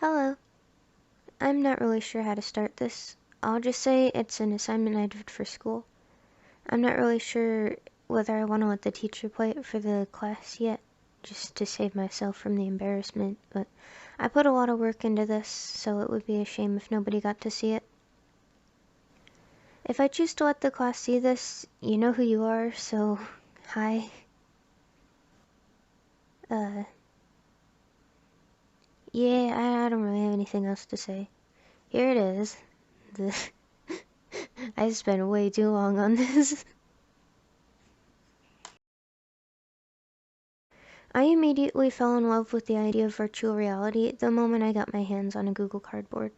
Hello. I'm not really sure how to start this. I'll just say it's an assignment I did for school. I'm not really sure whether I want to let the teacher play it for the class yet, just to save myself from the embarrassment, but I put a lot of work into this, so it would be a shame if nobody got to see it. If I choose to let the class see this, you know who you are, so hi. Yeah, I don't really have anything else to say. Here it is. The I spent way too long on this. I immediately fell in love with the idea of virtual reality the moment I got my hands on a Google Cardboard.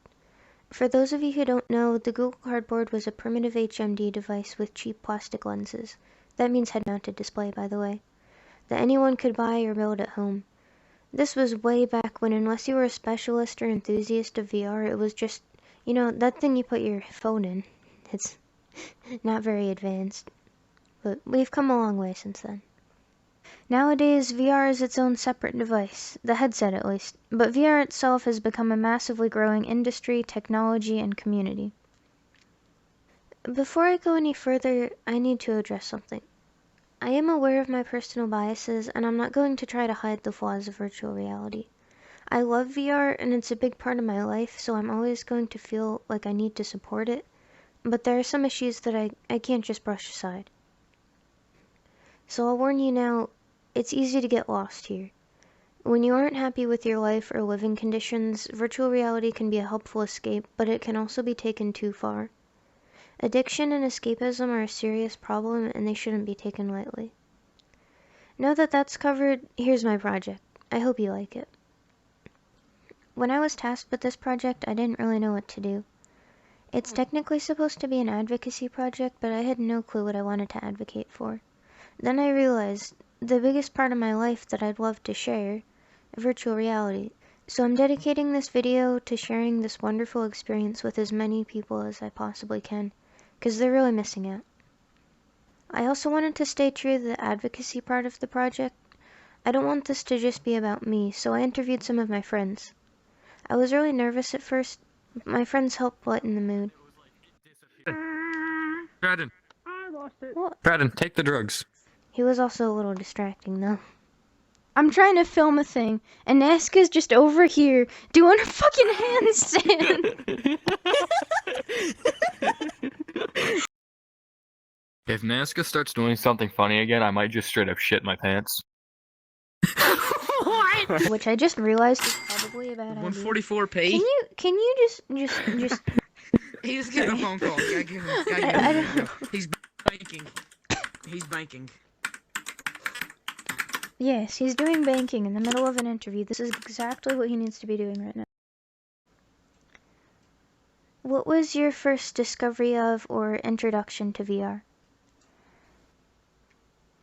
For those of you who don't know, the Google Cardboard was a primitive HMD device with cheap plastic lenses. That means head-mounted display, by the way, that anyone could buy or build at home. This was way back when, unless you were a specialist or enthusiast of VR, it was just, that thing you put your phone in. It's not very advanced, but we've come a long way since then. Nowadays, VR is its own separate device, the headset at least, but VR itself has become a massively growing industry, technology, and community. Before I go any further, I need to address something. I am aware of my personal biases, and I'm not going to try to hide the flaws of virtual reality. I love VR, and it's a big part of my life, so I'm always going to feel like I need to support it, but there are some issues that I can't just brush aside. So I'll warn you now, it's easy to get lost here. When you aren't happy with your life or living conditions, virtual reality can be a helpful escape, but it can also be taken too far. Addiction and escapism are a serious problem, and they shouldn't be taken lightly. Now that that's covered, here's my project. I hope you like it. When I was tasked with this project, I didn't really know what to do. It's technically supposed to be an advocacy project, but I had no clue what I wanted to advocate for. Then I realized, the biggest part of my life that I'd love to share, virtual reality. So I'm dedicating this video to sharing this wonderful experience with as many people as I possibly can, because they're really missing out. I also wanted to stay true to the advocacy part of the project. I don't want this to just be about me, so I interviewed some of my friends. I was really nervous at first, but my friends helped lighten the mood. Braden. I lost it. What? Braden, take the drugs. He was also a little distracting though. I'm trying to film a thing, and Nazca's just over here doing a fucking handstand. If Nazca starts doing something funny again, I might just straight up shit my pants. What? Which I just realized is probably a bad idea. 144p. Can you just He's getting a phone call. Gotta give him. He's banking. He's banking. Yes, he's doing banking in the middle of an interview. This is exactly what he needs to be doing right now. What was your first discovery of or introduction to VR?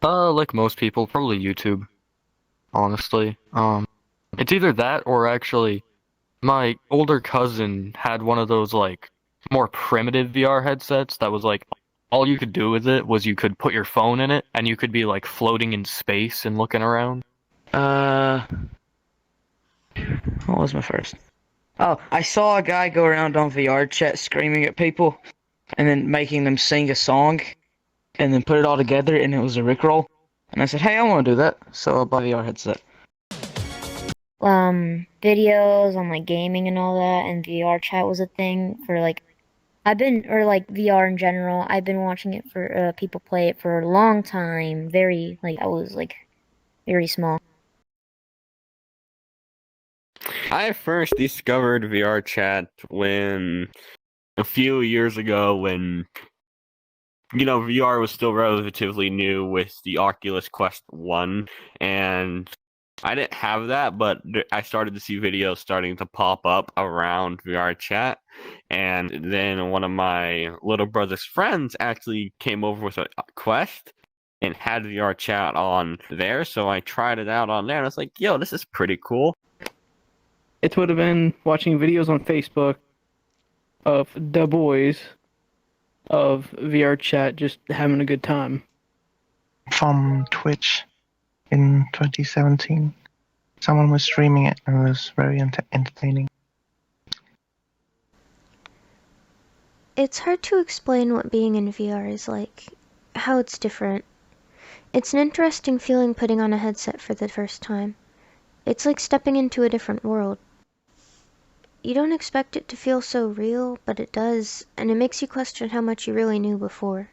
Like most people, probably YouTube. Honestly. It's either that or actually, my older cousin had one of those, like, more primitive VR headsets that was like, all you could do with it was you could put your phone in it, and you could be, like, floating in space and looking around. What was my first? Oh, I saw a guy go around on VR chat screaming at people, and then making them sing a song, and then put it all together, and it was a Rickroll. And I said, hey, I want to do that, so I bought a VR headset. Videos on like gaming and all that, and VR chat was a thing for like VR in general. I've been watching it for people play it for a long time. I was like very small. I first discovered VR chat when a few years ago when VR was still relatively new with the Oculus Quest 1, and I didn't have that, but I started to see videos starting to pop up around VR chat, and then one of my little brother's friends actually came over with a Quest and had VR chat on there, so I tried it out on there, and I was like, yo, this is pretty cool. It would have been watching videos on Facebook of the boys of VR chat just having a good time. From Twitch in 2017. Someone was streaming it and it was very entertaining. It's hard to explain what being in VR is like, how it's different. It's an interesting feeling putting on a headset for the first time. It's like stepping into a different world. You don't expect it to feel so real, but it does, and it makes you question how much you really knew before.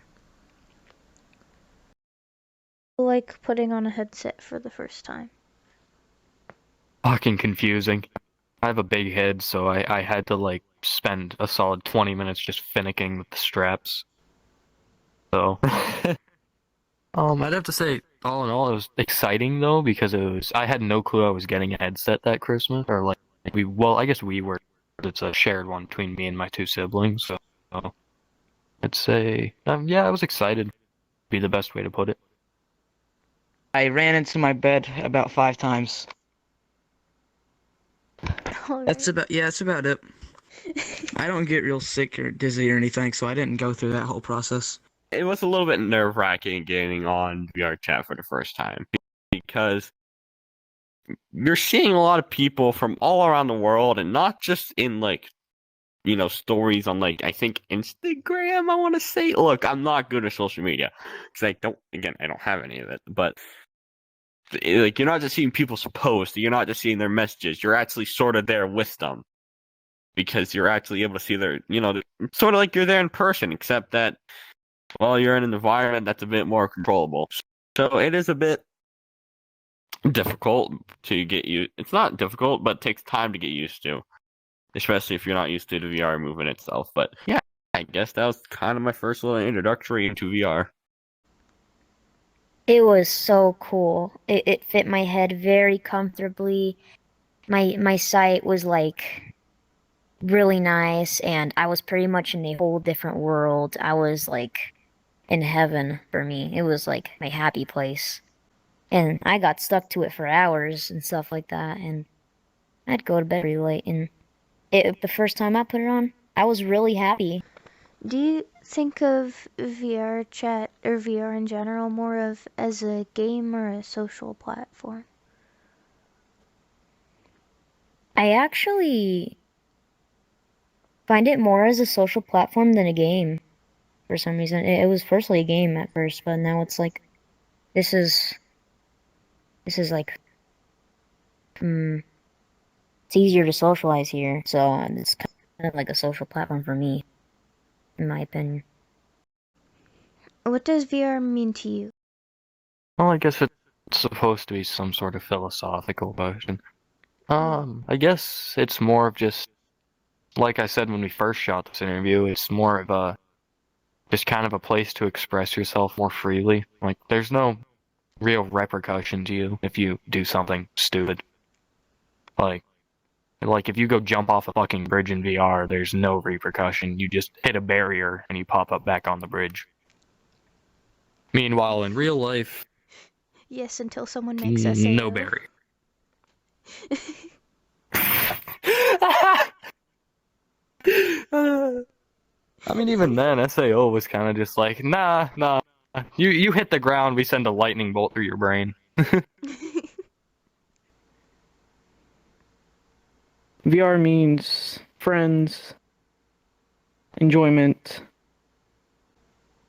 Like putting on a headset for the first time. Fucking confusing. I have a big head, so I had to like spend a solid 20 minutes just finicking with the straps. So, I'd have to say, all in all, it was exciting though because I had no clue I was getting a headset that Christmas, or like I guess we were. It's a shared one between me and my two siblings, so I'd say, yeah, I was excited. Be the best way to put it. I ran into my bed about 5 times. That's about it. I don't get real sick or dizzy or anything, so I didn't go through that whole process. It was a little bit nerve-wracking getting on VR chat for the first time because you're seeing a lot of people from all around the world, and not just in like, stories on like, I think Instagram, I want to say. Look, I'm not good at social media because I don't have any of it, but like, you're not just seeing people's posts, you're not just seeing their messages, you're actually sort of there with them because you're actually able to see their, sort of like you're there in person, except that, well, you're in an environment that's a bit more controllable. So it is a bit difficult to get used. It's not difficult, but it takes time to get used to, especially if you're not used to the VR movement itself. But yeah, I guess that was kind of my first little introductory into VR. It was so cool. It fit my head very comfortably. My sight was like really nice, and I was pretty much in a whole different world. I was like in heaven for me. It was like my happy place. And I got stuck to it for hours and stuff like that, and I'd go to bed really late, and the first time I put it on, I was really happy. Do you think of VR chat or VR in general more of as a game or a social platform? I actually find it more as a social platform than a game for some reason. It was firstly a game at first, but now it's like this is like it's easier to socialize here, so it's kind of like a social platform for me, in my opinion. What does VR mean to you? Well, I guess it's supposed to be some sort of philosophical question. I guess it's more of just, like I said when we first shot this interview, it's more of just kind of a place to express yourself more freely. Like, there's no real repercussion to you if you do something stupid. Like if you go jump off a fucking bridge in VR, there's no repercussion. You just hit a barrier and you pop up back on the bridge. Meanwhile, in real life, Yes, until someone makes us no barrier. I mean, even then, SAO was kind of just like, nah. You hit the ground, we send a lightning bolt through your brain. VR means friends, enjoyment,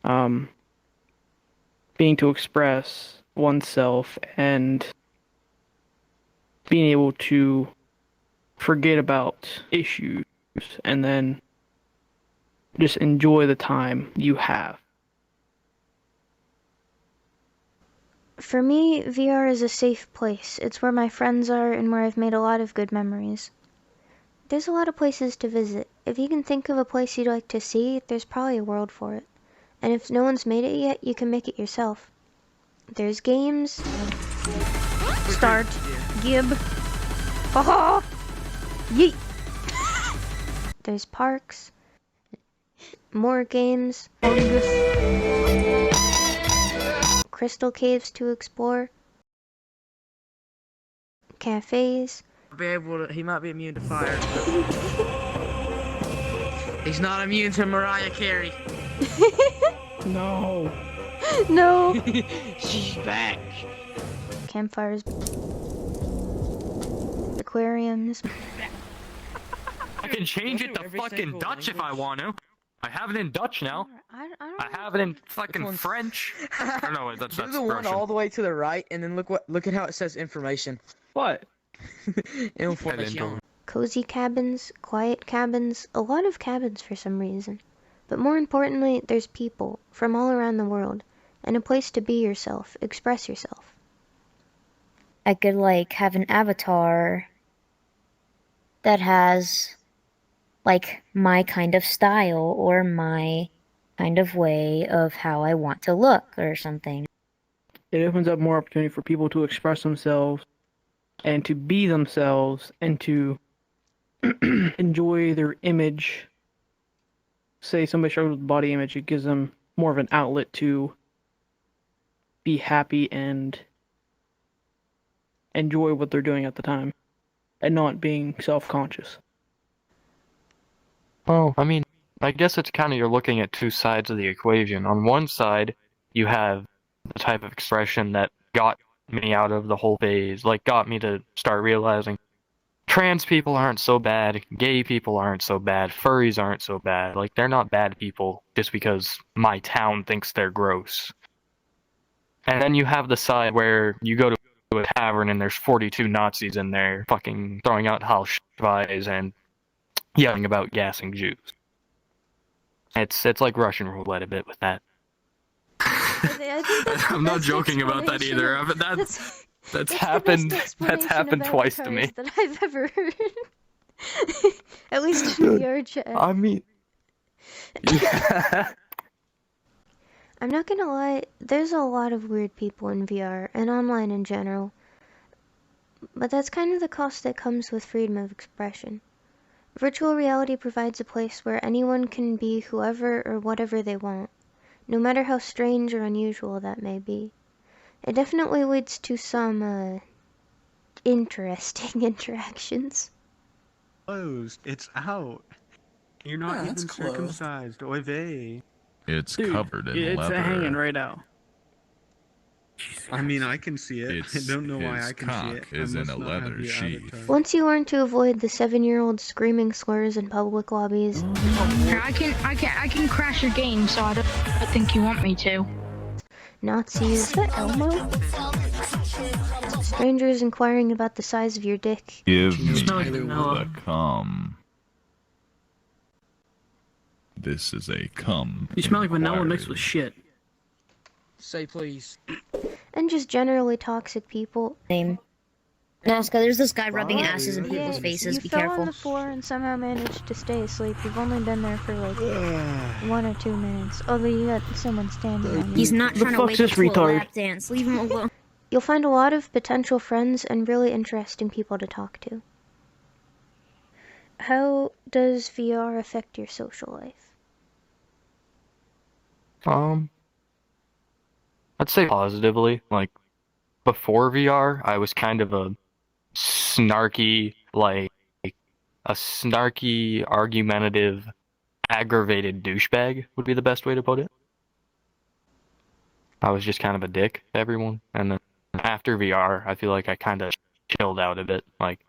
being to express oneself, and being able to forget about issues and then just enjoy the time you have. For me, VR is a safe place. It's where my friends are and where I've made a lot of good memories. There's a lot of places to visit. If you can think of a place you'd like to see, there's probably a world for it. And if no one's made it yet, you can make it yourself. There's games. Start. Gib. Haha! Yeet! There's parks. More games. Crystal caves to explore. Cafes. He might be immune to fire. He's not immune to Mariah Carey. No. No! She's back. Campfires. Aquariums. I can change it to fucking Dutch if I want to. I have it in Dutch now. I have it in fucking one's- French. Or no, wait, that's Do the one Russian. all the way to the right, and then look at how it says information. What? Information. Cozy cabins, quiet cabins, a lot of cabins for some reason. But more importantly, there's people from all around the world, and a place to be yourself, express yourself. I could like have an avatar that has like my kind of style or my kind of way of how I want to look or something. It opens up more opportunity for people to express themselves and to be themselves and to enjoy their image. Say somebody struggles with body image, it gives them more of an outlet to be happy and enjoy what they're doing at the time and not being self-conscious. Well, I mean, I guess it's kind of you're looking at two sides of the equation. On one side, you have the type of expression that got me out of the whole phase, like got me to start realizing trans people aren't so bad, gay people aren't so bad, furries aren't so bad. Like, they're not bad people just because my town thinks they're gross. And then you have the side where you go to a tavern and there's 42 Nazis in there fucking throwing out Halschweis and yelling about gassing Jews. It's like Russian roulette a bit with that. I think that's the I'm not best joking about that explanation either. of- That's the happened. best That's explanation happened of twice to me. avatars that I've ever heard. At least in VR chat. I mean, yeah. I'm not gonna lie, there's a lot of weird people in VR and online in general. But that's kind of the cost that comes with freedom of expression. Virtual reality provides a place where anyone can be whoever or whatever they want, no matter how strange or unusual that may be. It definitely leads to some, interesting interactions. Closed. It's out. You're not even circumcised. Oy vey. It's Dude, covered in it's leather. hanging right out. I mean, I can see it. I don't know why his I can see it. cock is I in must a not have leather the sheath. avatar. Once you learn to avoid the 7-year-old screaming slurs in public lobbies, Here, I can crash your game, so I think you want me to. Nazis, Elmo? Strangers inquiring about the size of your dick. Give me smell like the vanilla. cum. This is a cum. You smell like vanilla inquiry. mixed with shit. Say please. And just generally toxic people. Name. Nazca, there's this guy rubbing asses in people's Yeah, faces. you Be fell careful. on the floor and somehow managed to stay asleep. You've only been there for like 1 or 2 minutes. Although you got someone standing on you. He's not The trying to fuck's wake this up to a retard? lap dance. Leave him alone. You'll find a lot of potential friends and really interesting people to talk to. How does VR affect your social life? I'd say positively. Like, before VR, I was kind of a snarky, argumentative, aggravated douchebag would be the best way to put it. I was just kind of a dick to everyone. And then after VR, I feel like I kind of chilled out a bit. Like,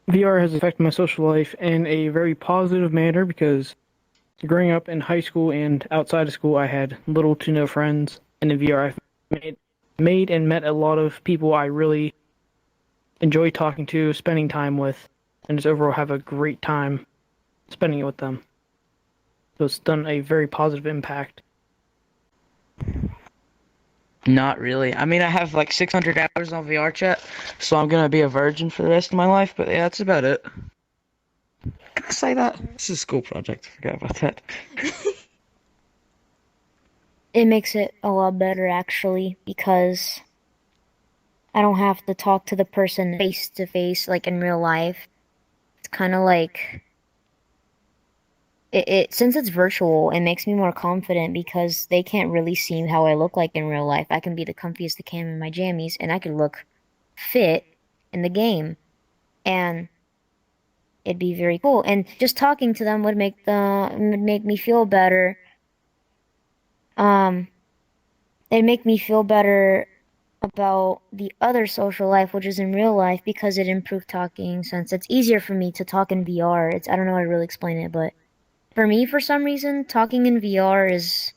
VR has affected my social life in a very positive manner because growing up in high school and outside of school, I had little to no friends. And in VR, I've made and met a lot of people I really enjoy talking to, spending time with, and just overall have a great time spending it with them. So it's done a very positive impact. Not really. I mean, I have like 600 hours on VR chat, so I'm gonna be a virgin for the rest of my life. But yeah, that's about it. Can I say that? This is a school project. I forgot about that. It makes it a lot better, actually, because I don't have to talk to the person face to face, like in real life. It's kind of like since it's virtual, it makes me more confident because they can't really see how I look like in real life. I can be the comfiest I can in my jammies, and I can look fit in the game, and it'd be very cool. And just talking to them would make me feel better. It'd make me feel better about the other social life, which is in real life, because it improved talking since it's easier for me to talk in VR. I don't know how to really explain it, but for me, for some reason, talking in VR is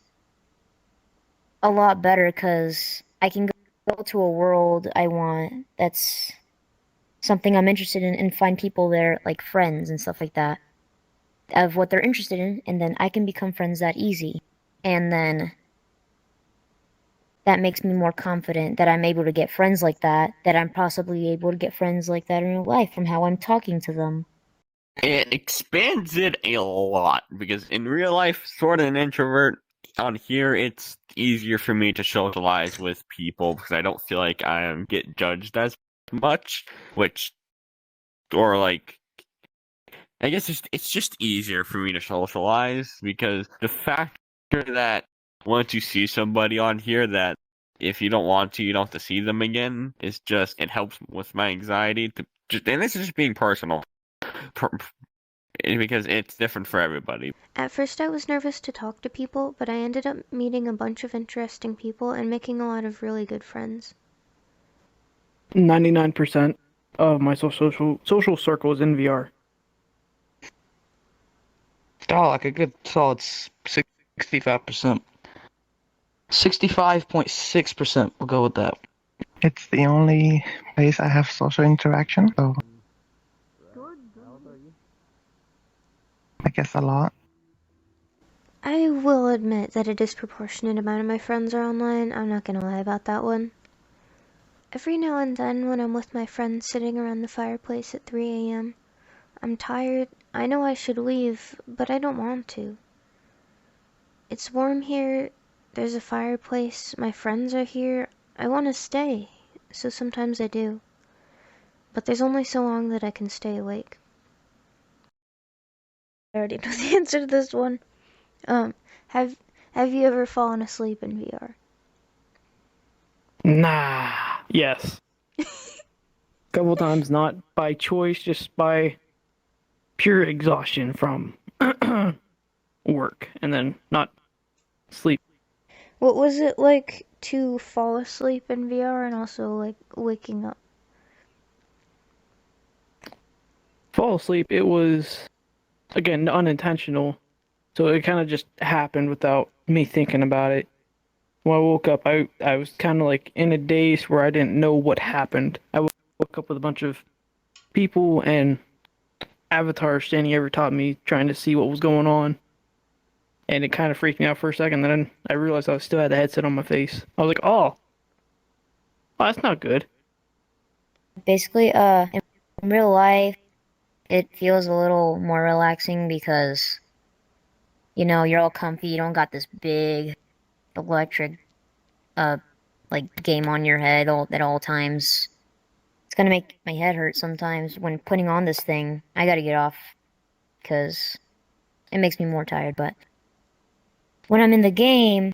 a lot better because I can go to a world I want that's something I'm interested in and find people there, like friends and stuff like that, of what they're interested in, and then I can become friends that easy. And then that makes me more confident that I'm able to get friends like that I'm possibly able to get friends like that in real life from how I'm talking to them. It expands it a lot because in real life, sort of an introvert. On here, it's easier for me to socialize with people because I don't feel like I get judged as much, which, or like, I guess it's just easier for me to socialize because the factor that once you see somebody on here that if you don't want to, you don't have to see them again, is just, it helps with my anxiety to just, and this is just being personal. Because it's different for everybody. At first I was nervous to talk to people, but I ended up meeting a bunch of interesting people and making a lot of really good friends. 99% of my social circle is in VR. Oh, like a good solid 65%. 65.6%, we'll go with that. It's the only place I have social interaction, so I guess a lot. I will admit that a disproportionate amount of my friends are online. I'm not gonna lie about that one. Every now and then when I'm with my friends sitting around the fireplace at 3 a.m., I'm tired. I know I should leave, but I don't want to. It's warm here. There's a fireplace. My friends are here. I want to stay, so sometimes I do. But there's only so long that I can stay awake. I already know the answer to this one. Have you ever fallen asleep in VR? Nah. Yes. Couple times, not by choice, just by pure exhaustion from work, and then not sleep. What was it like to fall asleep in VR and also like waking up? Fall asleep, it was, again, unintentional, so it kind of just happened without me thinking about it. When I woke up, I was kind of like in a daze where I didn't know what happened. I woke up with a bunch of people and avatars standing over top of me trying to see what was going on. And it kind of freaked me out for a second. Then I realized I still had the headset on my face. I was like, oh, that's not good. Basically, in real life, it feels a little more relaxing because, you know, you're all comfy, you don't got this big electric, like game on your head at all times. It's gonna make my head hurt sometimes when putting on this thing. I gotta get off because it makes me more tired, but when I'm in the game,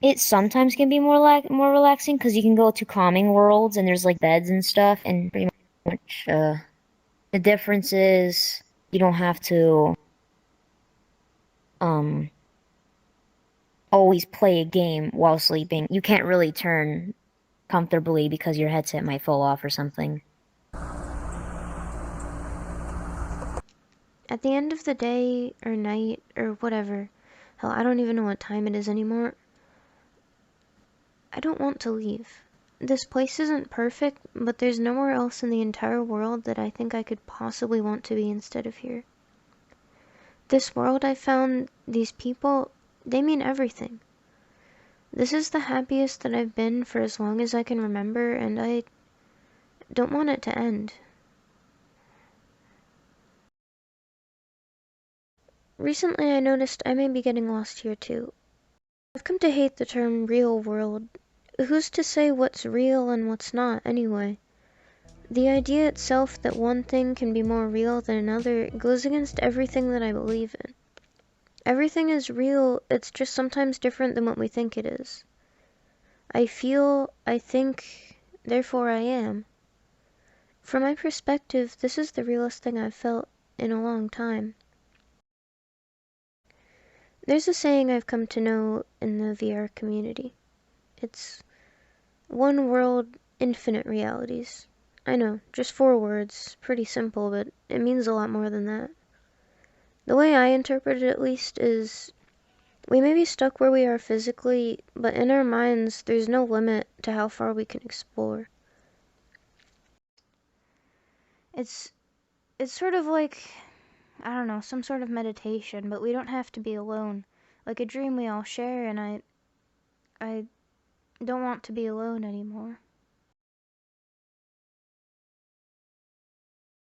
it sometimes can be more relaxing because you can go to calming worlds and there's like beds and stuff, and pretty much the difference is you don't have to always play a game while sleeping. You can't really turn comfortably because your headset might fall off or something. At the end of the day or night or whatever, hell, I don't even know what time it is anymore. I don't want to leave. This place isn't perfect, but there's nowhere else in the entire world that I think I could possibly want to be instead of here. This world I found, these people, they mean everything. This is the happiest that I've been for as long as I can remember, and I don't want it to end. Recently I noticed I may be getting lost here too. I've come to hate the term real world. Who's to say what's real and what's not, anyway? The idea itself that one thing can be more real than another goes against everything that I believe in. Everything is real, it's just sometimes different than what we think it is. I feel, I think, therefore I am. From my perspective, this is the realest thing I've felt in a long time. There's a saying I've come to know in the VR community. It's one world, infinite realities. I know, just 4 words, pretty simple, but it means a lot more than that. The way I interpret it, at least, is we may be stuck where we are physically, but in our minds, there's no limit to how far we can explore. It's sort of like, I don't know, some sort of meditation, but we don't have to be alone. Like a dream we all share, and I don't want to be alone anymore.